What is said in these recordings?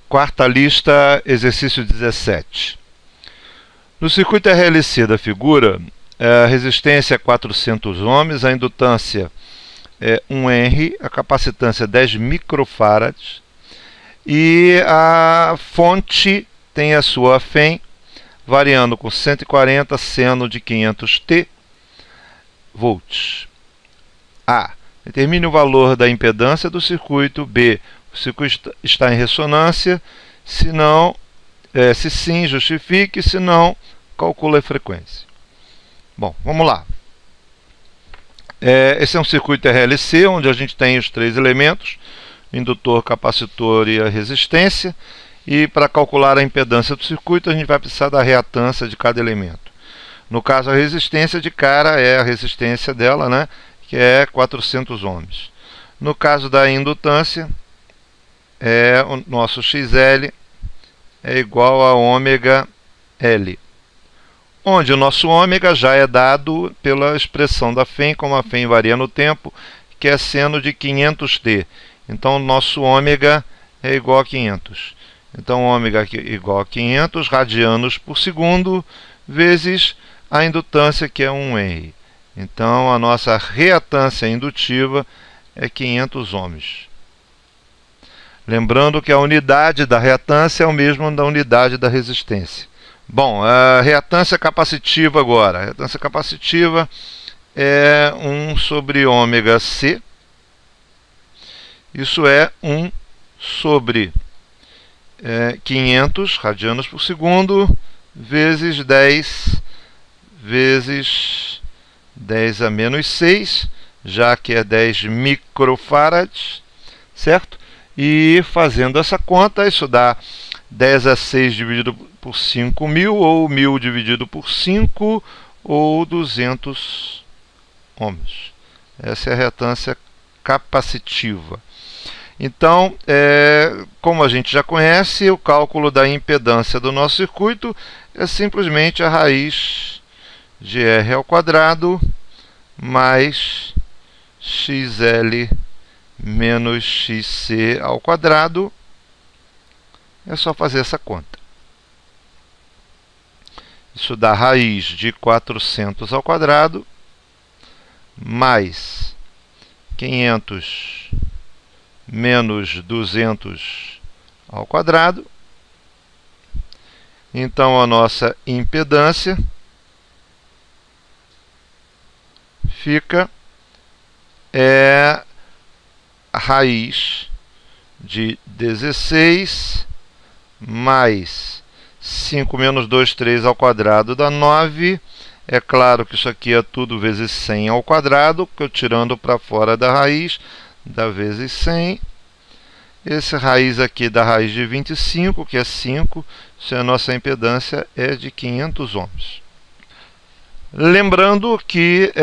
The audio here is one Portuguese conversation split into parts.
Quarta lista, exercício 17. No circuito RLC da figura, a resistência é 400 ohms, a indutância é 1 Henry, a capacitância é 10 microfarads e a fonte tem a sua FEM variando com 140 seno de 500 T volts. A. Determine o valor da impedância do circuito. B. O circuito está em ressonância. Se não, se sim, justifique. Se não, calcule a frequência. Bom, vamos lá. Esse é um circuito RLC, onde a gente tem os três elementos: indutor, capacitor e a resistência. E para calcular a impedância do circuito, a gente vai precisar da reatância de cada elemento. No caso, a resistência de cara é a resistência dela, né, que é 400 ohms. No caso da indutância, o nosso XL é igual a ômega L, onde o nosso ômega já é dado pela expressão da FEM, como a FEM varia no tempo, que é seno de 500T. Então, o nosso ômega é igual a 500. Então, ômega é igual a 500 radianos por segundo, vezes a indutância, que é 1 Henry. Então, a nossa reatância indutiva é 500 ohms. Lembrando que a unidade da reatância é o mesmo da unidade da resistência. Bom, a reatância capacitiva agora. A reatância capacitiva é 1 sobre ômega C. Isso é 1 sobre 500 radianos por segundo, vezes 10 vezes 10 a menos 6, já que é 10 microfarads, certo? E fazendo essa conta, isso dá 10 a 6 dividido por 5.000, ou 1.000 dividido por 5, ou 200 ohms. Essa é a reatância capacitiva. Então, como a gente já conhece, o cálculo da impedância do nosso circuito é simplesmente a raiz de R ao quadrado mais XL menos XC ao quadrado. É só fazer essa conta. Isso dá raiz de 400 ao quadrado mais 500 menos 200 ao quadrado. Então, a nossa impedância fica a raiz de 16 mais 5 menos 2, 3 ao quadrado dá 9. É claro que isso aqui é tudo vezes 100 ao quadrado, que eu tirando para fora da raiz, dá vezes 100. Esse raiz aqui dá raiz de 25, que é 5. Se a nossa impedância é de 500 ohms. Lembrando que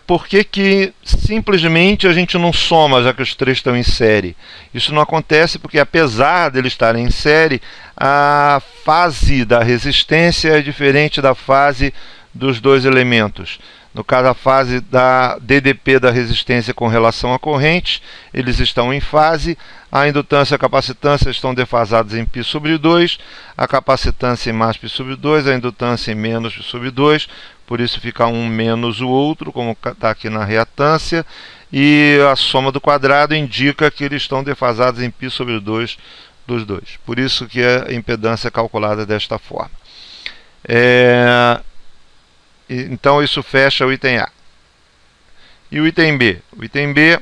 por que simplesmente a gente não soma, já que os três estão em série? Isso não acontece porque, apesar de eles estarem em série, a fase da resistência é diferente da fase dos dois elementos. No caso, a fase da DDP da resistência com relação à corrente, eles estão em fase. A indutância e a capacitância estão defasados em π sobre 2. A capacitância em mais π sobre 2, a indutância em menos π sobre 2. Por isso fica um menos o outro, como está aqui na reatância. E a soma do quadrado indica que eles estão defasados em π sobre 2 dos dois. Por isso que a impedância é calculada desta forma. Então, isso fecha o item A. E o item B? O item B,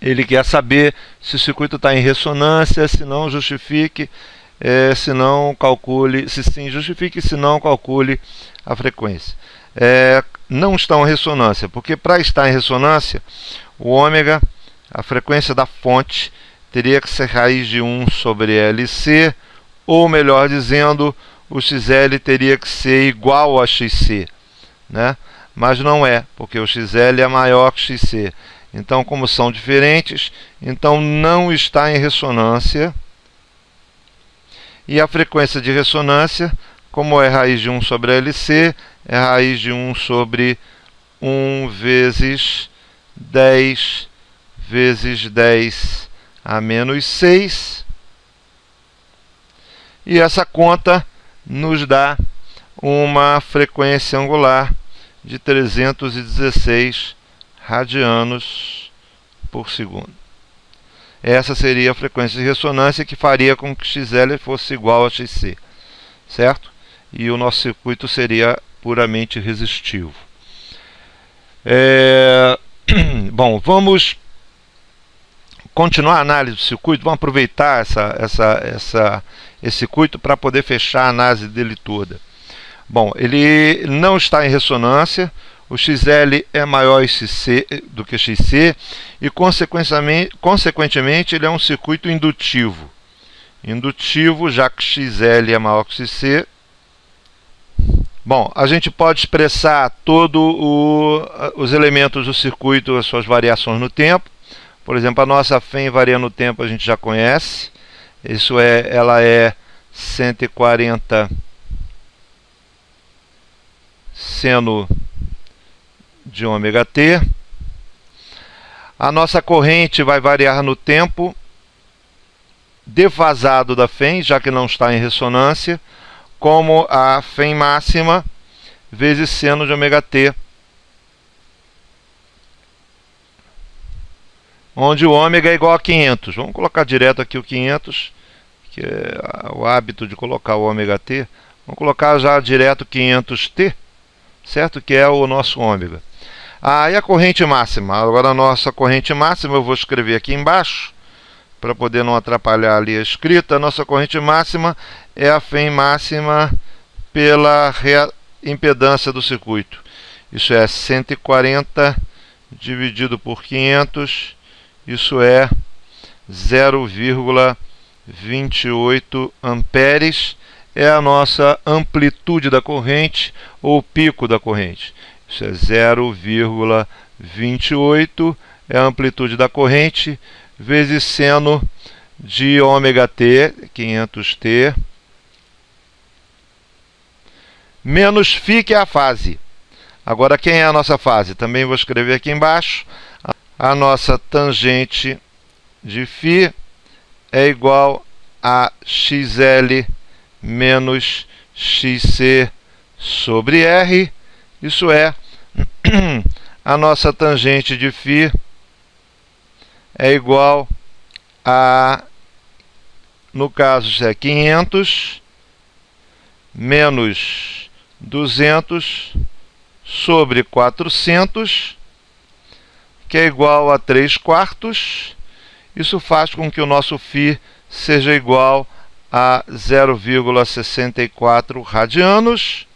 ele quer saber se o circuito está em ressonância, se não, justifique, se não, calcule, se sim, justifique, se não, calcule a frequência. Não estão em ressonância, porque para estar em ressonância, o ômega, a frequência da fonte, teria que ser raiz de 1 sobre LC, ou melhor dizendo, o XL teria que ser igual a XC, né? Mas não é, porque o XL é maior que XC. Então, como são diferentes, então não está em ressonância. E a frequência de ressonância, como é raiz de 1 sobre LC, é raiz de 1 sobre 1 vezes 10 vezes 10 a menos 6, e essa conta nos dá uma frequência angular de 316 radianos por segundo. Essa seria a frequência de ressonância que faria com que XL fosse igual a XC, certo? E o nosso circuito seria puramente resistivo. Bom, vamos continuar a análise do circuito. Vamos aproveitar esse circuito para poder fechar a análise dele toda. Bom, ele não está em ressonância, o XL é maior do que XC e, consequentemente, ele é um circuito indutivo. Indutivo, já que XL é maior que XC. Bom, a gente pode expressar todos os elementos do circuito, as suas variações no tempo. Por exemplo, a nossa FEM varia no tempo, a gente já conhece. Ela é 140 seno de ômega t. A nossa corrente vai variar no tempo defasado da FEM, já que não está em ressonância, como a FEM máxima vezes seno de ômega t, onde o ômega é igual a 500. Vamos colocar direto aqui o 500, que é o hábito de colocar o ômega t. Vamos colocar já direto 500t, certo? Que é o nosso ômega. E a corrente máxima? Agora a nossa corrente máxima, eu vou escrever aqui embaixo, para poder não atrapalhar ali a escrita. A nossa corrente máxima é a FEM máxima pela impedância do circuito. Isso é 140 dividido por 500, isso é 0,28 amperes. É a nossa amplitude da corrente, ou pico da corrente. Isso é 0,28, é a amplitude da corrente, vezes seno de ômega t, 500t, menos φ, que é a fase. Agora, quem é a nossa fase? Também vou escrever aqui embaixo. A nossa tangente de φ é igual a XL menos XC sobre R. Isso é, a nossa tangente de φ é igual a, no caso, é 500 menos 200 sobre 400, que é igual a 3/4. Isso faz com que o nosso φ seja igual a 0,64 radianos,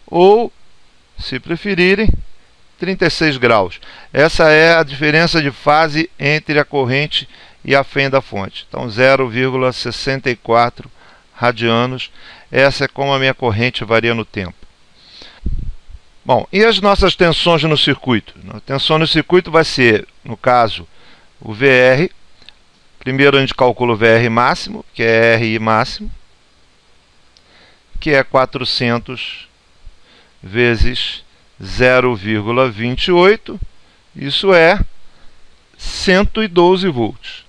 ou, se preferirem, 36 graus. Essa é a diferença de fase entre a corrente e a FEM da fonte. Então, 0,64 radianos. Essa é como a minha corrente varia no tempo. Bom, e as nossas tensões no circuito? A tensão no circuito vai ser, no caso, o VR. Primeiro a gente calcula o VR máximo, que é RI máximo, que é 400 vezes 0,28, isso é 112 volts.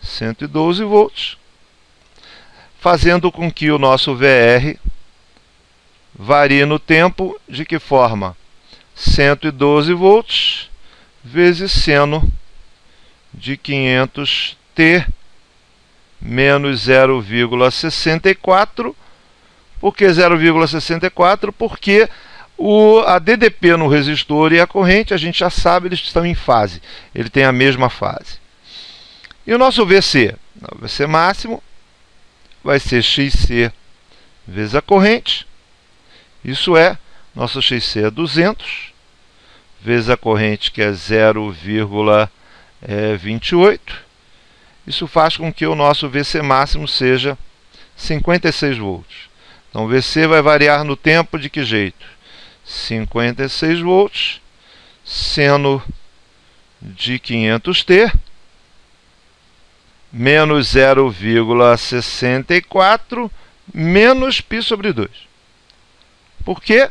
112 volts, fazendo com que o nosso VR varie no tempo de que forma? 112 volts vezes seno de 500t menos 0,64. Por que 0,64? Porque a DDP no resistor e a corrente, a gente já sabe, eles estão em fase. Ele tem a mesma fase. E o nosso VC? O VC máximo vai ser XC vezes a corrente. Isso é, nosso XC é 200, vezes a corrente, que é 0,28. Isso faz com que o nosso VC máximo seja 56 volts. Então, o VC vai variar no tempo de que jeito? 56 volts, seno de 500t, menos 0,64, menos π sobre 2. Por quê?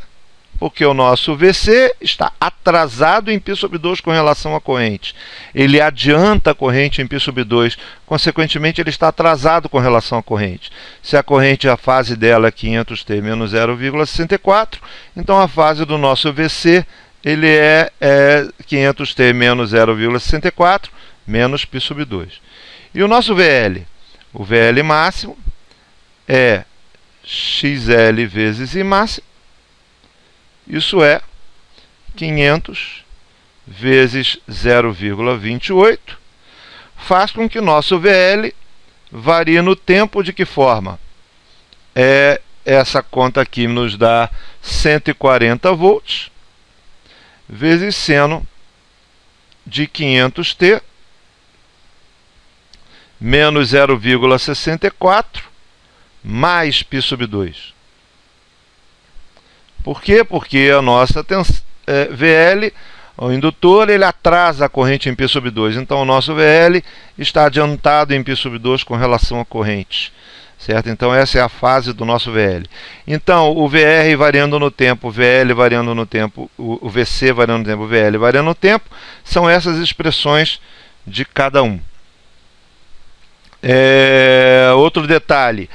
Porque o nosso VC está atrasado em π/2 com relação à corrente. Ele adianta a corrente em π/2, consequentemente ele está atrasado com relação à corrente. Se a corrente, a fase dela é 500T menos 0,64, então a fase do nosso VC ele é 500T menos 0,64 menos π/2. E o nosso VL? O VL máximo é XL vezes I máximo. Isso é 500 vezes 0,28, faz com que nosso VL varie no tempo de que forma? Essa conta aqui nos dá 140 volts vezes seno de 500T menos 0,64 mais π/2. Por quê? Porque a nossa VL, o indutor, ele atrasa a corrente em π/2. Então, o nosso VL está adiantado em π/2 com relação à corrente. Certo? Então, essa é a fase do nosso VL. Então, o VR variando no tempo, o VL variando no tempo, o VC variando no tempo, o VL variando no tempo, são essas expressões de cada um. Outro detalhe,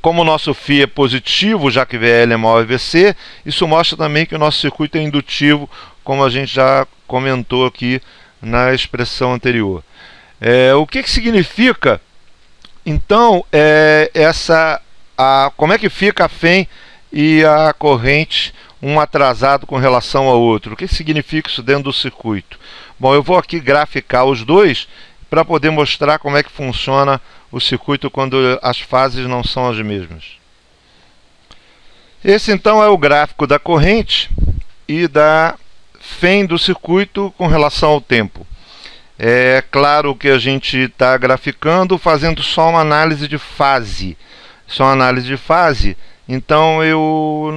como o nosso φ é positivo, já que VL é maior que VC, isso mostra também que o nosso circuito é indutivo, como a gente já comentou aqui na expressão anterior. O que significa, então, como é que fica a FEM e a corrente, um atrasado com relação ao outro? O que significa isso dentro do circuito? Bom, eu vou aqui graficar os dois, para poder mostrar como é que funciona o circuito quando as fases não são as mesmas. Esse então é o gráfico da corrente e da FEM do circuito com relação ao tempo. É claro que a gente está graficando fazendo só uma análise de fase. Só uma análise de fase, então eu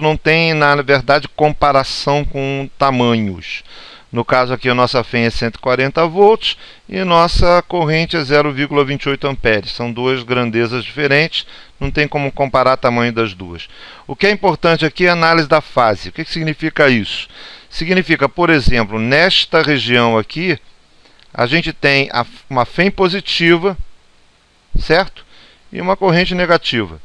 não tem na verdade comparação com tamanhos. No caso aqui, a nossa FEM é 140 volts e nossa corrente é 0,28 amperes. São duas grandezas diferentes, não tem como comparar o tamanho das duas. O que é importante aqui é a análise da fase. O que significa isso? Significa, por exemplo, nesta região aqui, a gente tem uma FEM positiva, certo? E uma corrente negativa.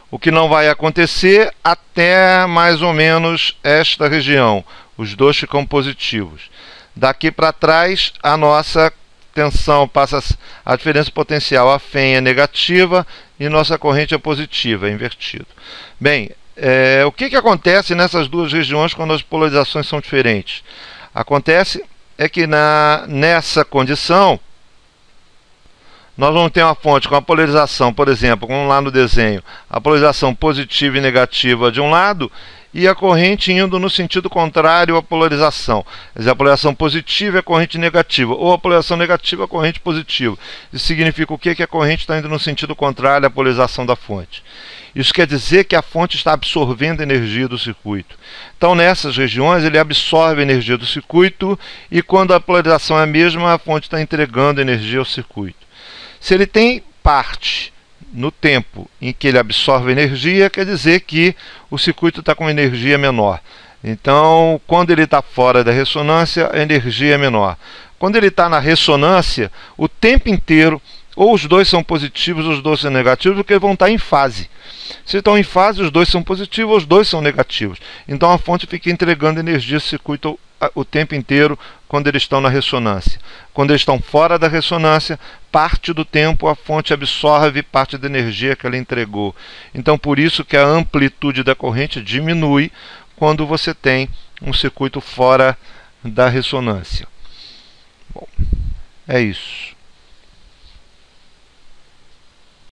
O que não vai acontecer até mais ou menos esta região. Os dois ficam positivos. Daqui para trás, a nossa tensão passa a diferença potencial. A FEM é negativa e nossa corrente é positiva, é invertido. Bem, o que acontece nessas duas regiões quando as polarizações são diferentes? Acontece que nessa condição, nós vamos ter uma fonte com a polarização, por exemplo, como lá no desenho, a polarização positiva e negativa de um lado e a corrente indo no sentido contrário à polarização. Quer dizer, a polarização positiva é a corrente negativa, ou a polarização negativa é a corrente positiva. Isso significa o quê? Que a corrente está indo no sentido contrário à polarização da fonte. Isso quer dizer que a fonte está absorvendo energia do circuito. Então, nessas regiões, ele absorve a energia do circuito e quando a polarização é a mesma, a fonte está entregando energia ao circuito. Se ele tem parte no tempo em que ele absorve energia, quer dizer que o circuito está com energia menor. Então, quando ele está fora da ressonância, a energia é menor. Quando ele está na ressonância, o tempo inteiro, ou os dois são positivos ou os dois são negativos, porque vão estar em fase. Se estão em fase, os dois são positivos ou os dois são negativos. Então a fonte fica entregando energia ao circuito o tempo inteiro quando eles estão na ressonância. Quando eles estão fora da ressonância, parte do tempo a fonte absorve parte da energia que ela entregou. Então por isso que a amplitude da corrente diminui quando você tem um circuito fora da ressonância. Bom, é isso.